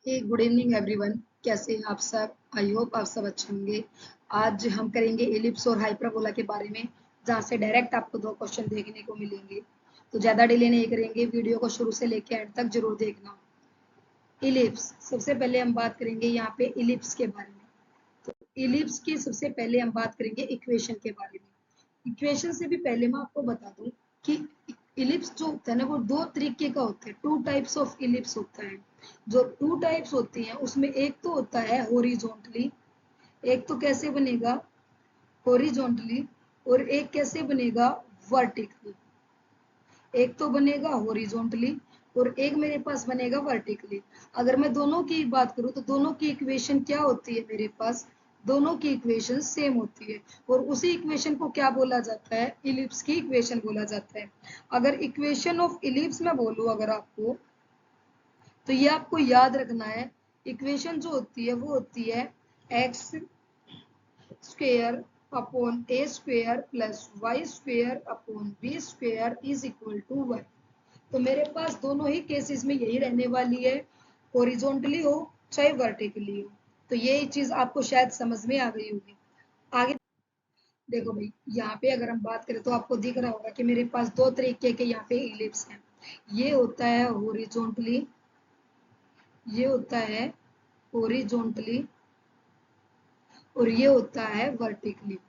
Good evening everyone. कैसे हैं आप सब? आई होप आप सब अच्छे होंगे। आज हम करेंगे एलिप्स और हाइपरबोला के बारे में, जहाँ से डायरेक्ट आपको दो क्वेश्चन देखने को मिलेंगे। तो ज़्यादा डिले नहीं करेंगे, वीडियो को शुरू से लेकर एंड तक जरूर देखना। इलिप्स, सबसे पहले हम बात करेंगे यहाँ पे इलिप्स के बारे में। तो इलिप्स की सबसे पहले हम बात करेंगे इक्वेशन के बारे में। इक्वेशन से भी पहले मैं आपको बता दूं कि इलिप्स जो होता है ना, वो दो तरीके का होता है। टू टाइप्स ऑफ इलिप्स होता है। जो टू टाइप्स होती हैं उसमें एक तो होता है हॉरिजॉन्टली, एक तो कैसे बनेगा हॉरिजॉन्टली, और एक कैसे बनेगा वर्टिकली। एक तो बनेगा हॉरिजॉन्टली और एक मेरे पास बनेगा वर्टिकली। अगर मैं दोनों की बात करूं तो दोनों की इक्वेशन क्या होती है मेरे पास? दोनों की इक्वेशन सेम होती है और उसी इक्वेशन को क्या बोला जाता है? इलिप्स की इक्वेशन बोला जाता है। अगर इक्वेशन ऑफ इलिप्स में बोलूं अगर आपको, तो ये आपको याद रखना है। इक्वेशन जो होती है वो होती है x square upon a square plus y square upon b square is equal to 1। तो मेरे पास दोनों ही केसेस में यही रहने वाली है, हॉरिजॉन्टली हो चाहे वर्टिकली हो। तो ये चीज आपको शायद समझ में आ गई होगी। आगे देखो भाई, यहाँ पे अगर हम बात करें तो आपको दिख रहा होगा कि मेरे पास दो तरीके के यहाँ पे इलिप्स हैं। ये होता है हॉरिजॉन्टली, ये होता है हॉरिजॉन्टली, और ये होता है वर्टिकली।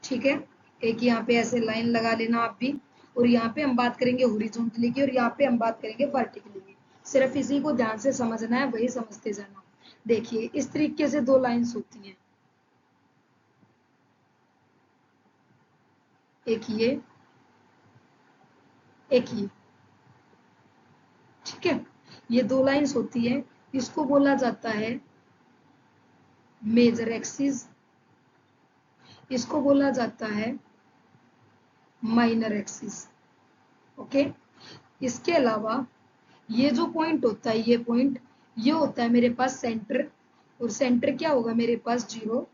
ठीक है, एक यहाँ पे ऐसे लाइन लगा लेना आप भी। और यहाँ पे हम बात करेंगे हॉरिजॉन्टली की और यहाँ पे हम बात करेंगे वर्टिकली की। सिर्फ इसी को ध्यान से समझना है, वही समझते जाना। देखिए इस तरीके से दो लाइंस होती हैं, एक ये, एक ये। ठीक है, ये दो लाइंस होती है, इसको बोला जाता है मेजर एक्सिस, इसको बोला जाता है माइनर एक्सिस। ओके, इसके अलावा ये जो पॉइंट होता है, ये पॉइंट, ये होता है मेरे पास सेंटर। और सेंटर क्या होगा मेरे पास? 0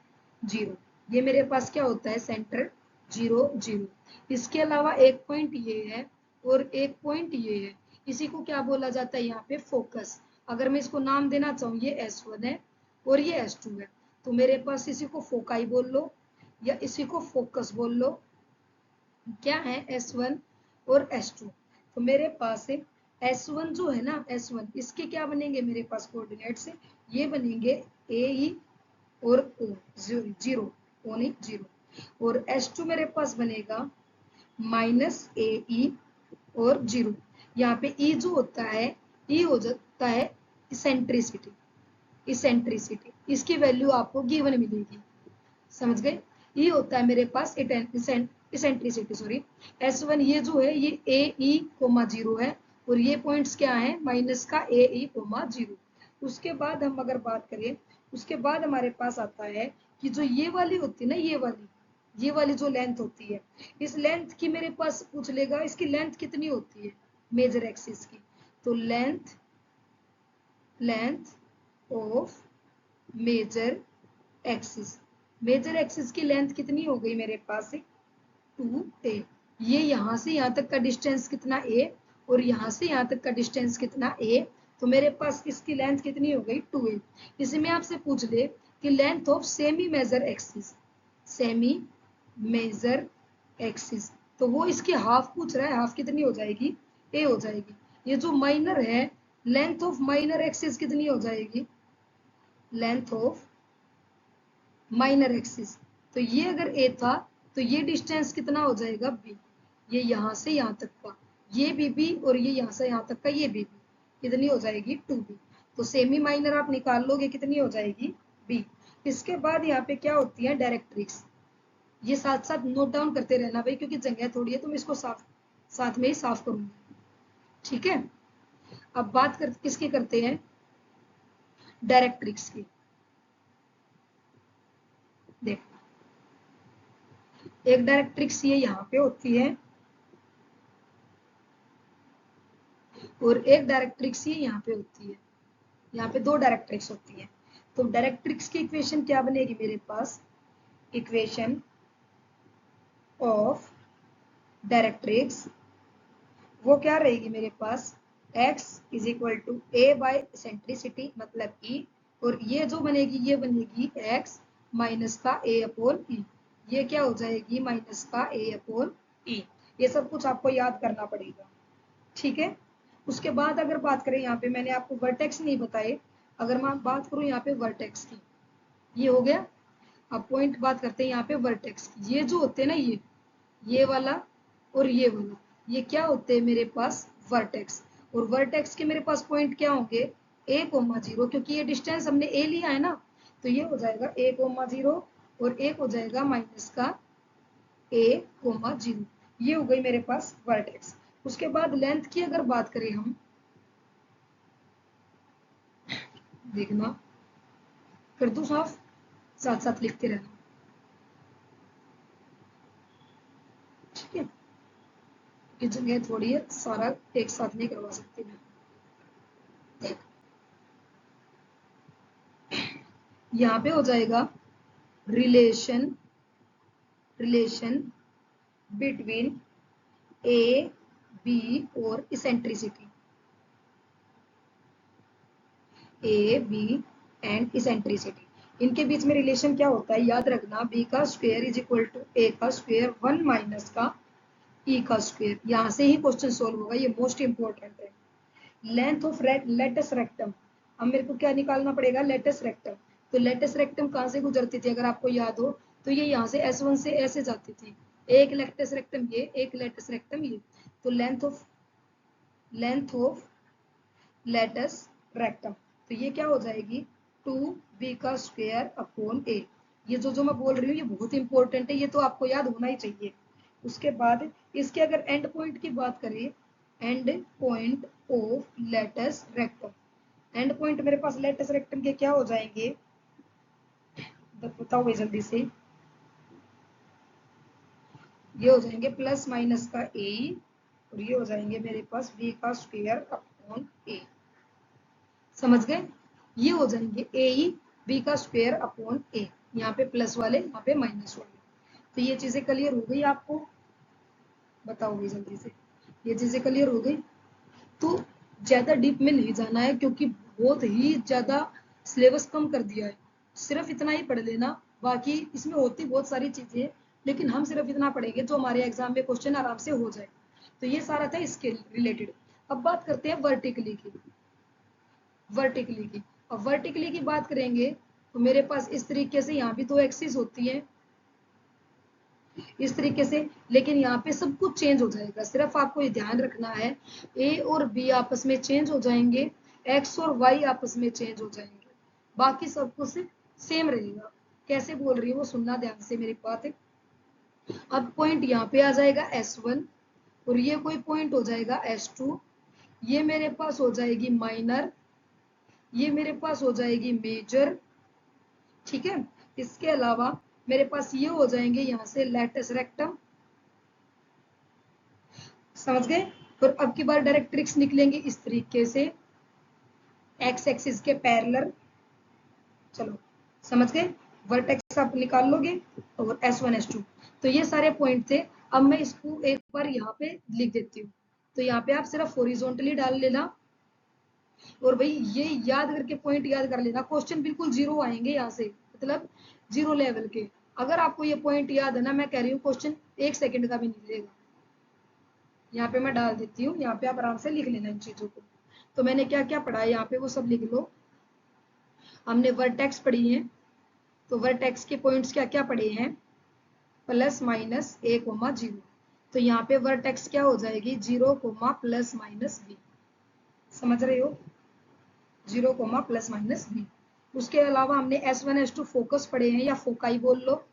0। ये मेरे पास क्या होता है? सेंटर 0 0। इसके अलावा एक पॉइंट ये है और एक पॉइंट ये है। इसी को क्या बोला जाता है यहाँ पे? फोकस। अगर मैं इसको नाम देना चाहूँ, ये S1 है और ये S2 है, तो मेरे पास इसी को फोकाई बोल लो या इसी को फोकस बोल लो। क्या है? S1 और S2। तो मेरे पास S1 जो है ना, S1, इसके क्या बनेंगे मेरे पास कोऑर्डिनेट्स? ये बनेंगे AE और O, 0 O नहीं 0। और S2 मेरे पास बनेगा -AE और 0। यहाँ पे E जो होता है, E हो जाता है इसेंट्रिसिटी। इसेंट्रिसिटी इसकी वैल्यू आपको गिवन मिलेगी, समझ गए? ये होता है मेरे पास इसेंट्रिसिटी, सॉरी S1। ये जो है ये AE,0 है और ये पॉइंट्स क्या है? माइनस का AE,0। उसके बाद हम अगर बात करें, उसके बाद हमारे पास आता है कि जो ये वाली होती है ना, ये वाली जो लेंथ होती है, इस लेंथ की मेरे पास पूछ लेगा इसकी लेंथ कितनी होती है मेजर एक्सिस की। तो length of major axis, major axis की लेंथ कितनी हो गई मेरे पास? 2a। ये यहाँ से यहाँ तक का डिस्टेंस कितना? a। और यहाँ से यहाँ तक का डिस्टेंस कितना? a। तो मेरे पास इसकी लेंथ कितनी हो गई? 2a। इसी में आपसे पूछ ले कि length of semi major axis, semi major axis, तो वो इसकी हाफ पूछ रहा है। हाफ कितनी हो जाएगी? a हो जाएगी। ये जो माइनर है, लेंथ ऑफ माइनर एक्सिस कितनी हो जाएगी? लेंथ ऑफ माइनर एक्सिस, तो ये अगर a था तो ये डिस्टेंस कितना हो जाएगा? b। ये यहाँ से यहाँ तक का ये b और ये यहाँ से यहाँ तक का ये b, कितनी हो जाएगी? 2b। तो सेमी माइनर आप निकाल लोगे, कितनी हो जाएगी? b। इसके बाद यहाँ पे क्या होती है? डायरेक्ट्रिक्स। ये साथ साथ नोट डाउन करते रहना भाई, क्योंकि जगह थोड़ी है तो मैं इसको साथ में ही साफ करूंगी। ठीक है, अब बात किसकी करते हैं? डायरेक्ट्रिक्स की। देख, एक डायरेक्ट्रिक्स ये यहाँ पे होती है और एक डायरेक्ट्रिक्स ये यहाँ पे होती है। यहाँ पे दो डायरेक्ट्रिक्स होती है। तो डायरेक्ट्रिक्स की इक्वेशन क्या बनेगी मेरे पास? इक्वेशन ऑफ डायरेक्ट्रिक्स वो क्या रहेगी मेरे पास? x is equal to a by eccentricity मतलब ई, और ये जो बनेगी ये बनेगी x माइनस का ए अपॉन ई, ये क्या हो जाएगी माइनस का ए अपॉन ई। ये सब कुछ आपको याद करना पड़ेगा, ठीक है। उसके बाद अगर बात करें यहाँ पे मैंने आपको वर्टेक्स नहीं बताए, अगर मैं बात करूँ यहाँ पे वर्टेक्स की, ये हो गया। अब पॉइंट बात करते हैं यहाँ पे वर्टेक्स की। ये जो होते हैं ना ये वाला और ये वाला, ये क्या होते हैं मेरे पास वर्टेक्स, और वर्टेक्स के मेरे पास पॉइंट क्या होंगे a कोमा 0, क्योंकि ये डिस्टेंस हमने a लिया है ना, तो ये हो जाएगा a कोमा 0 और एक हो जाएगा माइनस का a कोमा 0, ये हो गई मेरे पास वर्टेक्स। उसके बाद लेंथ की अगर बात करें हम, देखना कर दो साफ, साथ साथ लिखते रहना, ठीक है। ये जगह थोड़ी है, सारा एक साथ नहीं करवा सकती मैं। देख यहाँ पे हो जाएगा रिलेशन बिटवीन ए बी और eccentricity, a B and eccentricity, इनके बीच में रिलेशन क्या होता है याद रखना, बी का स्क्वायर इज इक्वल टू ए का स्क्वायर 1 माइनस का ई का स्क्वायर। यहाँ से ही क्वेश्चन सोल्व होगा, ये मोस्ट इंपॉर्टेंट है। लेंथ ऑफ लेटस रेक्टम, अब मेरे को क्या निकालना पड़ेगा लेटस रेक्टम, तो लेटस रेक्टम कहाँ से गुजरती थी अगर आपको याद हो, तो ये यहाँ से S1 से ऐसे जाती थी, एक लेटस रेक्टम ये, एक लेटस रेक्टम ये, तो लेंथ ऑफ लेटस रेक्टम, तो ये क्या हो जाएगी 2b का स्क्वायर अपॉन a। ये जो मैं बोल रही हूँ ये बहुत इंपॉर्टेंट है, ये तो आपको याद होना ही चाहिए। उसके बाद इसके अगर एंड पॉइंट की बात करें, end point of latus rectum, end point मेरे पास लेटस रेक्टम के क्या हो जाएंगे, बताओ भाई जल्दी से, ये हो जाएंगे प्लस माइनस का a, और ये हो जाएंगे मेरे पास b का स्क्वायर अपॉन a, समझ गए। ये हो जाएंगे ए बी का स्क्वायर अपॉन ए, यहाँ पे प्लस वाले यहाँ पे माइनस वाले, तो ये चीजें क्लियर हो गई आपको, बताओगे जल्दी से, ये चीजें क्लियर हो गई। तो ज्यादा डीप में नहीं जाना है क्योंकि बहुत ही ज्यादा सिलेबस कम कर दिया है, सिर्फ इतना ही पढ़ लेना, बाकी इसमें होती बहुत सारी चीजें, लेकिन हम सिर्फ इतना पढ़ेंगे जो हमारे एग्जाम में क्वेश्चन आराम से हो जाए। तो ये सारा था इसके रिलेटेड। अब बात करते हैं वर्टिकली की, वर्टिकली की, और वर्टिकली की बात करेंगे तो मेरे पास इस तरीके से यहाँ भी दो एक्सिस होती है इस तरीके से, लेकिन यहाँ पे सब कुछ चेंज हो जाएगा, सिर्फ आपको ये ध्यान रखना है ए और बी आपस में चेंज हो जाएंगे, एक्स और वाई आपस में चेंज हो जाएंगे, बाकी सब कुछ सेम रहेगा। कैसे बोल रही है वो सुनना ध्यान से मेरी बात है। अब पॉइंट यहाँ पे आ जाएगा S1 और ये कोई पॉइंट हो जाएगा S2, ये मेरे पास हो जाएगी माइनर, ये मेरे पास हो जाएगी मेजर, ठीक है। इसके अलावा मेरे पास ये हो जाएंगे यहाँ से लेटस रेक्टम, समझ गए। और अब की बार डायरेक्ट ट्रिक्स निकलेंगे इस तरीके से, एक्स एक्सिस के पैरेलल, चलो समझ गए, वर्टेक्स आप निकाल लोगे और S1 S2, तो ये सारे पॉइंट थे। अब मैं इसको एक बार यहाँ पे लिख देती हूँ, तो यहाँ पे आप सिर्फ हॉरिजॉन्टली डाल लेना, और भाई ये याद करके पॉइंट याद कर लेना, क्वेश्चन बिल्कुल जीरो आएंगे यहाँ से, मतलब जीरो लेवल के। अगर आपको ये पॉइंट याद है ना, मैं कह रही हूँ क्वेश्चन 1 सेकंड का भी नहीं लेगा। यहाँ पे मैं डाल देती हूँ, यहाँ पे आप आराम से लिख लेना इन चीजों को। तो मैंने क्या क्या पढ़ा है यहाँ पे वो सब लिख लो। हमने वर्टेक्स पढ़ी है, तो वर्टेक्स के पॉइंट्स क्या क्या पढ़े हैं, प्लस माइनस a कोमा 0, तो यहाँ पे वर्टेक्स क्या हो जाएगी 0 कोमा प्लस माइनस b, समझ रहे हो, 0 कोमा प्लस माइनस b। उसके अलावा हमने S1 S2 फोकस पढ़े हैं या फोकाई बोल लो,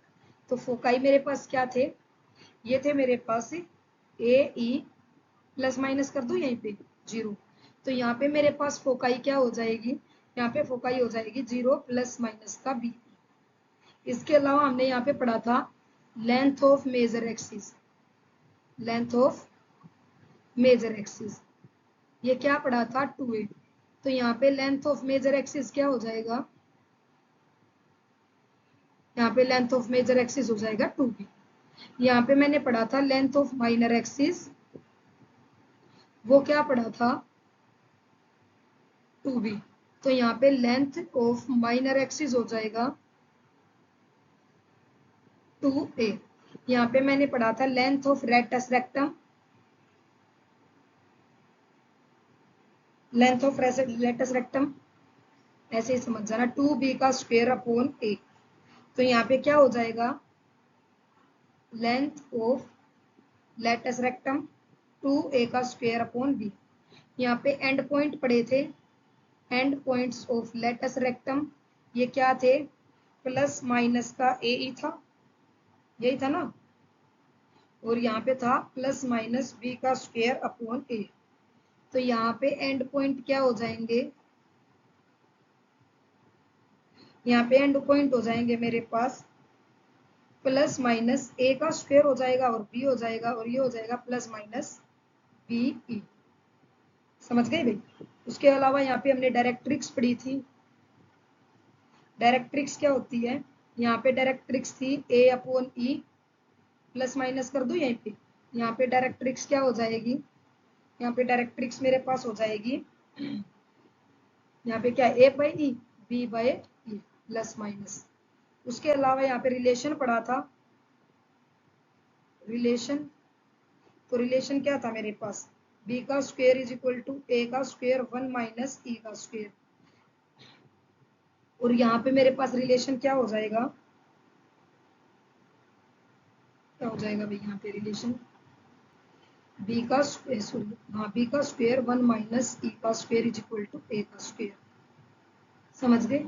तो फोकाई मेरे पास क्या थे, ये थे मेरे पास ए ई, प्लस माइनस कर दूं यहीं पे 0, तो यहाँ पे मेरे पास फोकाई क्या हो जाएगी, यहाँ पे फोकाई हो जाएगी 0 प्लस माइनस का बी। इसके अलावा हमने यहाँ पे पढ़ा था length of major axis, length of major axis, ये क्या पढ़ा था 2a, तो यहाँ पे लेंथ ऑफ मेजर एक्सिस क्या हो जाएगा, यहाँ पे लेंथ ऑफ मेजर एक्सिस हो जाएगा 2b। यहाँ पे मैंने पढ़ा था लेंथ ऑफ माइनर एक्सिस, वो क्या पढ़ा था 2b। तो यहाँ पे लेंथ ऑफ माइनर एक्सिस हो जाएगा 2a। यहाँ पे मैंने पढ़ा था length of rectus rectum, length of rectus rectum ऐसे ही समझ जाना 2b का स्क्वायर अपॉन a। तो यहाँ पे क्या हो जाएगा length of latus rectum 2a का स्क्वायर अपॉन b। यहाँ पे एंड पॉइंट पढ़े थे, end points of latus rectum ये क्या थे, प्लस माइनस का a ही था, यही था ना, और यहाँ पे था प्लस माइनस b का स्क्वायर अपॉन a। तो यहाँ पे एंड पॉइंट क्या हो जाएंगे, यहाँ पे एंड पॉइंट हो जाएंगे मेरे पास प्लस माइनस a का स्क्वायर हो जाएगा और b हो जाएगा, और ये हो जाएगा प्लस माइनस BE। समझ गए भाई। उसके अलावा यहाँ पे हमने डायरेक्ट्रिक्स पढ़ी थी। डायरेक्ट्रिक्स क्या होती है, यहाँ पे डायरेक्ट्रिक्स थी a upon E, plus minus कर दो यहीं पे। यहाँ पे डायरेक्ट्रिक्स क्या हो जाएगी, यहाँ पे डायरेक्ट्रिक्स मेरे पास हो जाएगी, यहाँ पे क्या a by E b by E plus minus. उसके अलावा यहाँ पे रिलेशन पढ़ा था, रिलेशन, तो रिलेशन क्या था मेरे पास, b का square is equal to a का स्क्वायर 1 माइनस e का स्क्वायर। और यहाँ पे मेरे पास रिलेशन क्या हो जाएगा, क्या हो जाएगा भाई यहाँ पे रिलेशन b का स्क्वायर, सॉरी हाँ b का स्क्वायर 1 माइनस e का square is equal to a का स्क्वायर। समझ गए।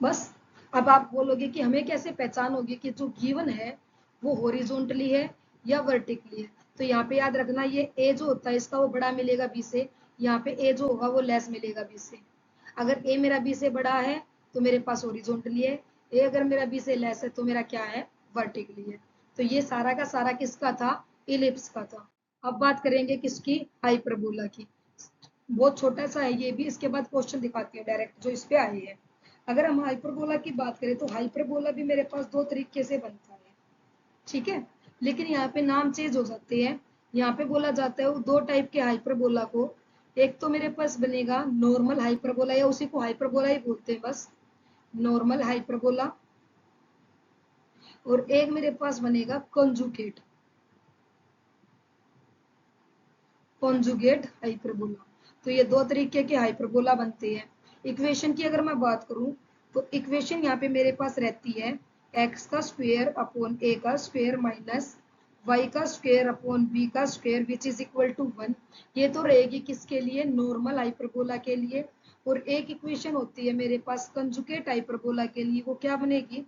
बस अब आप बोलोगे कि हमें कैसे पहचान होगी कि जो गिवन है वो हॉरिजॉन्टली है या वर्टिकली है। तो यहाँ पे याद रखना ये a जो होता है इसका वो बड़ा मिलेगा b से, यहाँ पे a जो होगा वो लेस मिलेगा b से। अगर a मेरा b से बड़ा है तो मेरे पास हॉरिजॉन्टली है, a अगर मेरा b से लेस है तो मेरा क्या है, वर्टिकली है। तो ये सारा का सारा किसका था, इलिप्स का था। अब बात करेंगे किसकी, हाइपरबोला की। बहुत छोटा सा है ये भी, इसके बाद क्वेश्चन दिखाती है डायरेक्ट जो इस पे आए हैं। अगर हम हाइपरबोला की बात करें तो हाइपरबोला भी मेरे पास दो तरीके से बनता है, ठीक है, लेकिन यहाँ पे नाम चेंज हो जाते हैं। यहाँ पे बोला जाता है दो टाइप के हाइपरबोला को, एक तो मेरे पास बनेगा नॉर्मल हाइपरबोला या उसी को हाइपरबोला ही बोलते हैं बस, नॉर्मल हाइपरबोला, और एक मेरे पास बनेगा कॉन्जुगेट, कॉन्जुगेट हाइपरबोला। तो ये दो तरीके के हाइपरबोला बनते हैं। इक्वेशन की अगर मैं बात करूं तो इक्वेशन यहाँ पे मेरे पास रहती है x का स्क्वायर अपॉन a का स्क्वायर माइनस y का स्क्वायर अपॉन b का square which is equal to 1। ये तो रहेगी किसके लिए, नॉर्मल हाइपरबोला के लिए। और एक इक्वेशन होती है मेरे पास कंजुगेट हाइपरबोला के लिए, वो क्या बनेगी,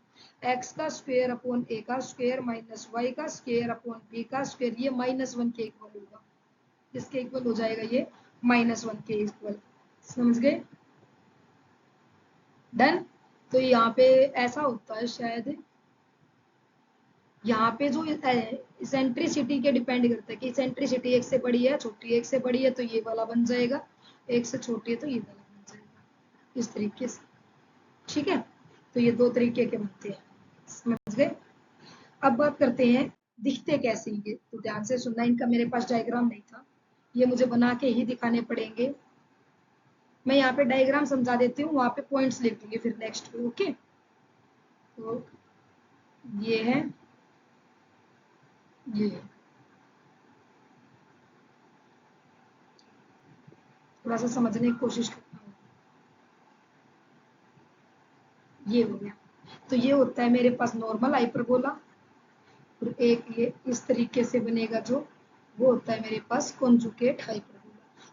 x का स्क्वायर अपॉन a का स्क्वायर माइनस y का स्क्वायर अपॉन b का स्क्वायर, ये -1 के इक्वल होगा। किसके इक्वल हो जाएगा ये, -1 के इक्वल। समझ गए, डन। तो यहाँ पे ऐसा होता है शायद, यहाँ पे जो इसेंट्रिसिटी के डिपेंड करता है कि इसेंट्रिसिटी एक से बड़ी है छोटी है, एक से बड़ी है तो ये वाला बन जाएगा, एक से छोटी है तो ये वाला बन जाएगा, इस तरीके से। ठीक है, तो ये दो तरीके के बनते हैं। समझ गए। अब बात करते हैं दिखते कैसे ये, तो ध्यान से सुनना, इनका मेरे पास डायग्राम नहीं था, ये मुझे बना के ही दिखाने पड़ेंगे। मैं यहाँ पे डायग्राम समझा देती हूँ, वहां पे पॉइंट्स लिख दूंगी फिर नेक्स्ट पे। ओके, तो ये है, ये है, थोड़ा सा समझने की कोशिश करता हूँ। ये हो गया, तो ये होता है मेरे पास नॉर्मल हाइपरबोला, और एक ये इस तरीके से बनेगा जो, वो होता है मेरे पास कॉन्जुगेट हाइपरबोला।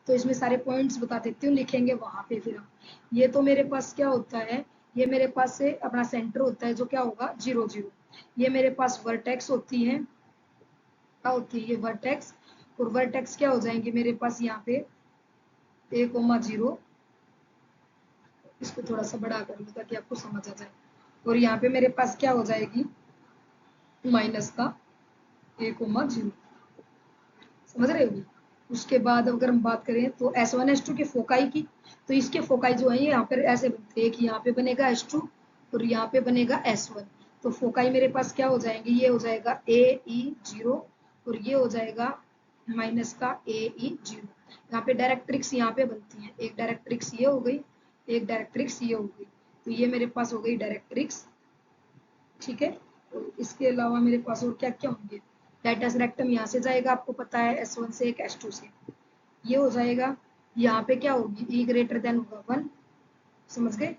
तो इसमें सारे पॉइंट्स बता देती हूँ, लिखेंगे वहां पे फिर हम। ये तो मेरे पास क्या होता है, ये मेरे पास से अपना सेंटर होता है जो क्या होगा 0 0। ये मेरे पास वर्टेक्स होती है, क्या होती है ये वर्टेक्स, और वर्टेक्स क्या हो जाएंगे मेरे पास यहाँ पे 1,0, इसको थोड़ा सा बड़ा कर लो ताकि आपको समझ आ जाए। और यहाँ पे मेरे पास क्या हो जाएगी माइनस का 1,0, समझ रहे हो। उसके बाद अगर हम बात करें तो S1 S2 के फोकाई की, तो इसके फोकाई जो है ये यहाँ पर ऐसे बनते हैं कि यहाँ पे बनेगा S2 और यहाँ पे बनेगा S1। तो फोकाई मेरे पास क्या हो जाएंगे, ये हो जाएगा AE0 और ये हो जाएगा माइनस का AE0। यहाँ पे डायरेक्ट्रिक्स यहाँ पे बनती है, एक डायरेक्ट्रिक्स ये हो गई, एक डायरेक्ट्रिक्स ये हो गई, तो ये मेरे पास हो गई डायरेक्ट्रिक्स। ठीक है, तो इसके अलावा मेरे पास और क्या क्या होंगे, लेटस रेक्टम यहाँ से जाएगा, आपको पता है S1 से एक S2 से, ये हो जाएगा। यहाँ पे क्या होगी, ई ग्रेटर देन होगा 1, समझ गए।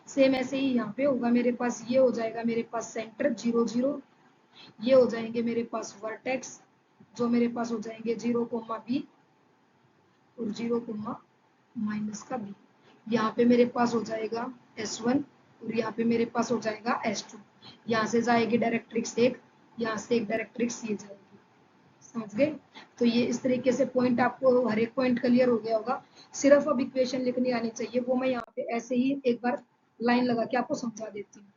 सेम ऐसे ही यहाँ पे होगा मेरे पास, ये हो जाएगा मेरे पास सेंटर 0 0, ये हो जाएंगे मेरे पास वर्टेक्स, जो मेरे पास हो जाएंगे 0 बी और 0 माइनस का बी। यहाँ पे मेरे पास हो जाएगा S1 और यहाँ पे मेरे पास हो जाएगा S2। यहाँ से जाएगी डायरेक्ट्रिक्स एक, यहाँ से एक डायरेक्ट्रिक्स ये जाएगी, समझ गए। तो ये इस तरीके से पॉइंट, आपको हर एक पॉइंट क्लियर हो गया होगा। सिर्फ अब इक्वेशन लिखनी आनी चाहिए, वो मैं यहाँ पे ऐसे ही एक बार लाइन लगा के आपको समझा देती हूँ,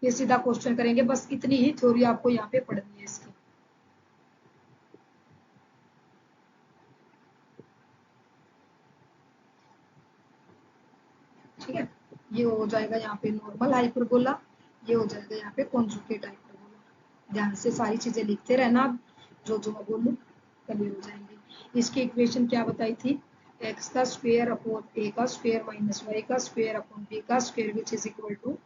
फिर सीधा क्वेश्चन करेंगे। बस इतनी ही थ्योरी आपको यहाँ पे पढ़नी है इसकी। ठीक है, ये हो जाएगा यहाँ पे नॉर्मल हाइपरबोला, ये हो जाएगा यहाँ पे कॉन्जुगेट हाइपरबोला। ध्यान से सारी चीजें लिखते रहना, जो जो मैं बोलूँ क्लियर हो जाएंगे। इसकी इक्वेशन क्या बताई थी, एक्स का स्क्वायर अपॉन ए का स्क्वायर माइनस वाई का स्क्वायर अपॉन बी का square which is equal to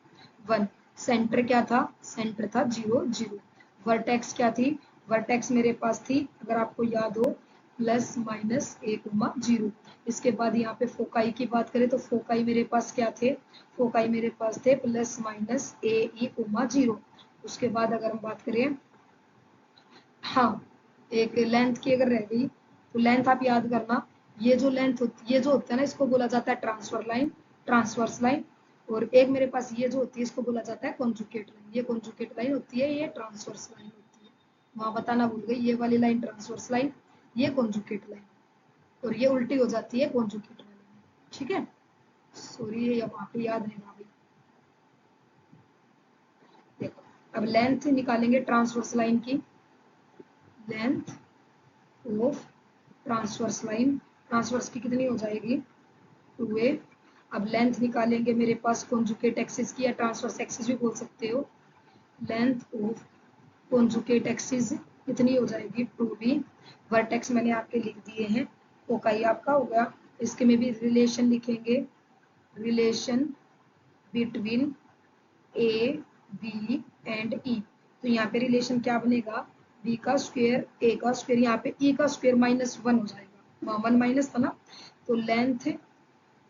1। Centre क्या था, सेंटर था 0 0। वर्टेक्स क्या थी, वर्टेक्स मेरे पास थी, अगर आपको याद हो, प्लस माइनस ए कोमा 0। इसके बाद यहाँ पे फोकाई की बात करें तो फोकाई मेरे पास क्या थे, फोकाई मेरे पास थे प्लस माइनस ए ई कोमा 0। उसके बाद अगर हम बात करें, हाँ, एक लेंथ की अगर रह गई तो लेंथ आप याद करना, ये जो लेंथ होती, ये जो होता है ना, इसको बोला जाता है ट्रांसफर लाइन, ट्रांसवर्स लाइन। और एक मेरे पास ये जो होती है, इसको बोला जाता है कॉन्जुगेट लाइन। ये कॉन्जुगेट लाइन होती है, ये ट्रांसवर्स लाइन होती है, वहां बताना भूल गई, ये वाली लाइन ट्रांसवर्स लाइन, ये कॉन्जुगेट लाइन, और ये उल्टी हो जाती है कॉन्जुगेट वाली। ठीक है, सॉरी ये वहां पे याद नहीं रहा भाई। देखो, अब लेंथ निकालेंगे ट्रांसवर्स लाइन की, length of transverse line, transverse की कितनी हो जाएगी 2a। अब लेंथ निकालेंगे मेरे पास कॉन्जुगेट एक्सिस की, या ट्रांसवर्स एक्सिस भी बोल सकते हो। लेंथ ऑफ कॉन्जुगेट एक्सिस कितनी हो जाएगी 2b। वर्टेक्स मैंने आपके लिख दिए हैं, फोकाई आपका हो गया। इसके में भी रिलेशन लिखेंगे, relation between A B and E. तो यहाँ पे रिलेशन क्या बनेगा, बी का स्क्वायर ए का स्क्वायर, यहाँ पे ई का स्क्वायर माइनस 1 हो जाएगा, वहाँ 1 माइनस था ना। तो लेंथ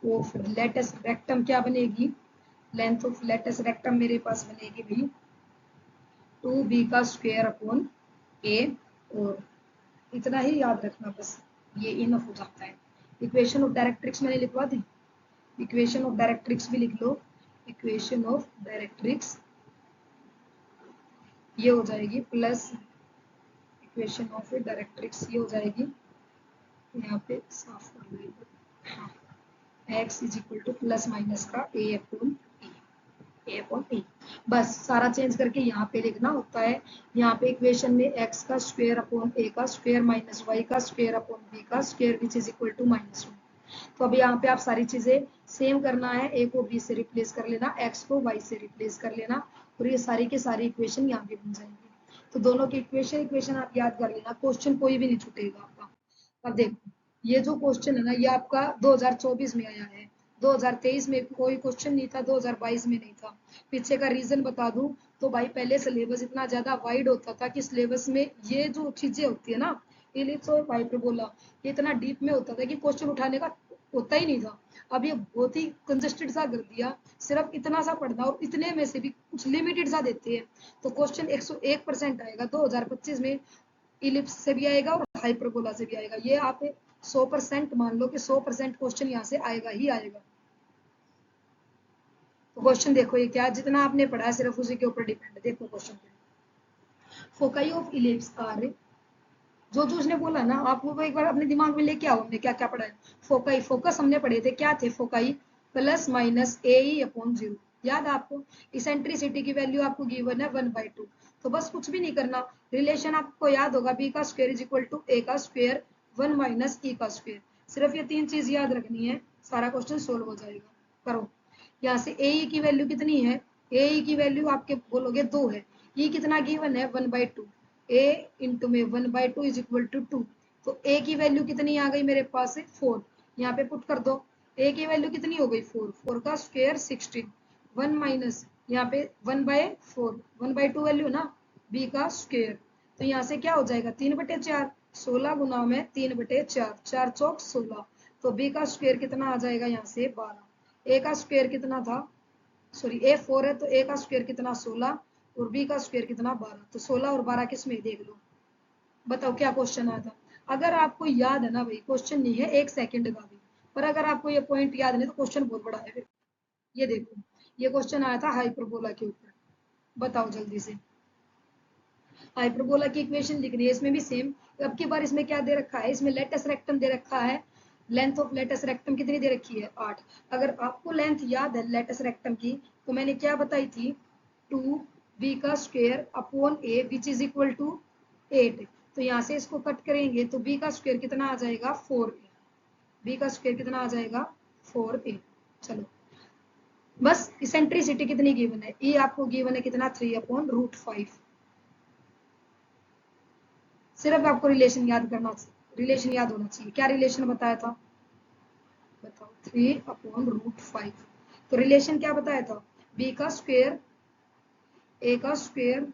ऑफ लेटस रेक्टम क्या बनेगी, लेंथ ऑफ लेटस रेक्टम मेरे पास बनेगी भी 2b का स्क्वायर अपॉन ए। और इतना ही याद रखना, बस ये इनफ हो जाता है। इक्वेशन ऑफ डायरेक्ट्रिक्स मैंने लिखवा दी, इक्वेशन ऑफ डायरेक्ट्रिक्स भी लिख लो। इक्वेशन ऑफ डायरेक्ट्रिक्स ये हो जाएगी प्लस इक्वेशन ऑफ डायरेक्ट्रिक्स ये हो जाएगी, यहाँ पे साफ कर लेंगे, हाँ, x is equal two plus minus का ए अपॉन ए। बस सारा चेंज करके यहाँ पे लिखना होता है। यहाँ पे इक्वेशन में एक्स का स्क्वायर अपॉन ए का स्क्वायर माइनस वाई का स्क्वायर अपॉन बी का square which is equal to -1। तो अभी यहाँ पे आप सारी चीजें सेम करना है, ए को बी से रिप्लेस कर लेना, एक्स को वाई से रिप्लेस कर लेना, और ये सारी की सारी इक्वेशन यहाँ पे बन जाएंगी। तो दोनों की इक्वेशन आप याद कर लेना, क्वेश्चन कोई भी नहीं छूटेगा आपका। अब देखो, ये जो क्वेश्चन है ना, ये आपका 2024 में आया है, 2023 में कोई क्वेश्चन नहीं था, 2022 में नहीं था। पीछे का रीजन बता दूं तो भाई, पहले सिलेबस इतना ज्यादा वाइड होता था कि सिलेबस में ये जो चीजें होती है ना, इलिप्स और हाइपरबोला, ये इतना डीप में होता था कि क्वेश्चन उठाने का होता ही नहीं था। अब ये बहुत ही कंजस्टेड सा कर दिया, सिर्फ इतना सा पढ़ना, और इतने में से भी कुछ लिमिटेड सा देते हैं। तो क्वेश्चन 101% आएगा 2025 में, इलिप्स से भी आएगा और हाइपरबोला से भी आएगा। ये आप 100% मान लो कि 100% क्वेश्चन यहाँ से आएगा ही आएगा। तो क्वेश्चन देखो, ये क्या, जितना आपने पढ़ा है सिर्फ उसी के ऊपर डिपेंड है। देखो question, foci of ellipse are, जो जो उसने बोला ना, आप वो एक बार अपने दिमाग में लेके आओ, हमने क्या क्या पढ़ा है। फोकाई, फोकस हमने पढ़े थे, क्या थे फोकाई, प्लस माइनस ए ई अपॉन 0, याद है आपको। इसेंट्रिसिटी की वैल्यू आपको गिवन है 1/2। तो बस कुछ भी नहीं करना, रिलेशन आपको याद होगा, बी का स्क्वायर इज इक्वल टू ए का स्क्वायर 1 माइनस ई का स्क्वायर। सिर्फ ये 3 चीज याद रखनी है, सारा क्वेश्चन सोल्व हो जाएगा। करो, यहाँ से ए ई की वैल्यू कितनी है, ए ई की वैल्यू आपके बोलोगे 2 है, ई कितना गिवन है 1/2, a इंटू में 1/2 इज इक्वल टू 2, तो a की वैल्यू कितनी आ गई मेरे पास है 4, यहाँ पे पुट कर दो। a की वैल्यू कितनी हो गई 4, 4 का स्क्वायर 16, 1 माइनस यहाँ पे 1/4, 1/2 वैल्यू ना b का स्क्वायर, तो यहाँ से क्या हो जाएगा 3/4, 16 गुना में 3/4, 4 चौक 16, तो b का स्क्वायर कितना आ जाएगा यहाँ से 12। a का स्क्वायर कितना था, सॉरी a 4 है तो a का स्क्वायर कितना 16 और b का स्क्वायर कितना 12, तो 16 और 12 किस में देख लो, बताओ क्या क्वेश्चन आया था। अगर आपको याद है ना भाई, क्वेश्चन नहीं है 1 सेकंड का भी, पर अगर आपको ये पॉइंट याद नहीं तो क्वेश्चन बहुत बड़ा है फिर। ये देखो, ये क्वेश्चन आया था हाइपरबोला के ऊपर, बताओ जल्दी से। हाइपरबोला की इक्वेशन लिखनी है, इसमें भी सेम। अब की बार इसमें क्या दे रखा है, इसमें लेटस रेक्टम दे रखा है, लेंथ ऑफ लेटस रेक्टम कितनी दे रखी है 8। अगर आपको लेंथ याद है लेटस रेक्टम की, तो मैंने क्या बताई थी 2b का square upon a which is equal to 8। तो यहाँ से इसको कट करेंगे तो b का स्क्वायर कितना आ जाएगा 4a, b का स्क्वायर कितना आ जाएगा 4a। चलो बस इसेंट्रिसिटी कितनी गिवन है, e आपको गिवन है कितना 3/√5। सिर्फ आपको रिलेशन याद करना, रिलेशन याद होना चाहिए। क्या रिलेशन बताया था, बताओ 3/√5। तो रिलेशन क्या बताया था, b का स्क्वायर a का स्क्वायर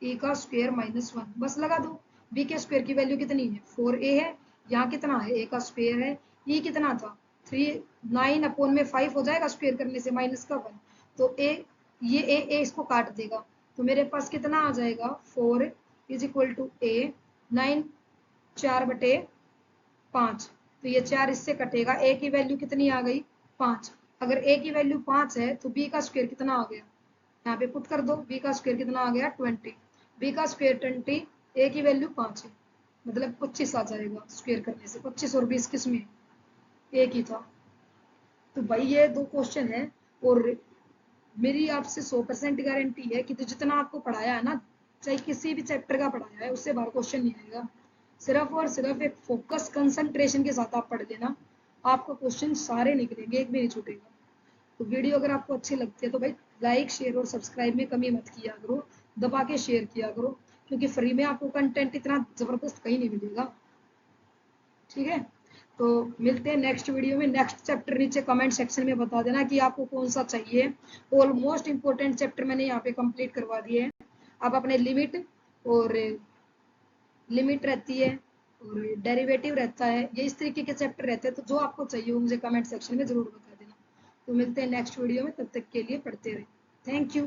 e का स्क्वायर -1, बस लगा दो। b के स्क्वायर की वैल्यू कितनी है 4a है, यहाँ कितना है a का स्क्वायर है, e कितना था 3, 9/5 हो जाएगा स्क्वायर करने से माइनस का 1, तो a ये a इसको काट देगा, तो मेरे पास कितना आ जाएगा 4 इज इक्वल टू a, 9 4/5, तो ये 4 इससे कटेगा, a की वैल्यू कितनी आ गई 5। अगर a की वैल्यू 5 है तो b का स्क्वायर कितना आ गया, यहाँ पे पुट कर दो, b का स्क्वायर कितना आ गया 20, b का स्क्वायर 20, a की वैल्यू 5 है, मतलब 25 आ जाएगा स्क्वायर करने से। 25 और 20 किस में, एक ही था। तो भाई ये दो क्वेश्चन है, और मेरी आपसे 100% गारंटी है कि तो जितना आपको पढ़ाया है ना, चाहे किसी भी चैप्टर का पढ़ाया है, उससे बाहर क्वेश्चन नहीं आएगा। सिर्फ और सिर्फ एक फोकस कंसंट्रेशन के साथ आप पढ़ लेना, आपको क्वेश्चन सारे निकलेंगे, एक भी नहीं छूटेगा। तो वीडियो अगर आपको अच्छी लगती है तो भाई लाइक शेयर और सब्सक्राइब में कमी मत किया करो, दबा के शेयर किया करो, क्योंकि फ्री में आपको कंटेंट इतना जबरदस्त कहीं नहीं मिलेगा। ठीक है, तो मिलते हैं नेक्स्ट वीडियो में। नेक्स्ट चैप्टर नीचे कमेंट सेक्शन में बता देना कि आपको कौन सा चाहिए। ऑलमोस्ट इंपॉर्टेंट चैप्टर मैंने यहाँ पे कंप्लीट करवा दिए हैं। आप अपने लिमिट और लिमिट रहती है और डेरिवेटिव रहता है, ये इस तरीके के चैप्टर रहते हैं, तो जो आपको चाहिए वो मुझे कमेंट सेक्शन में जरूर बता देना। तो मिलते हैं नेक्स्ट वीडियो में, तब तक के लिए पढ़ते रहें। Thank you.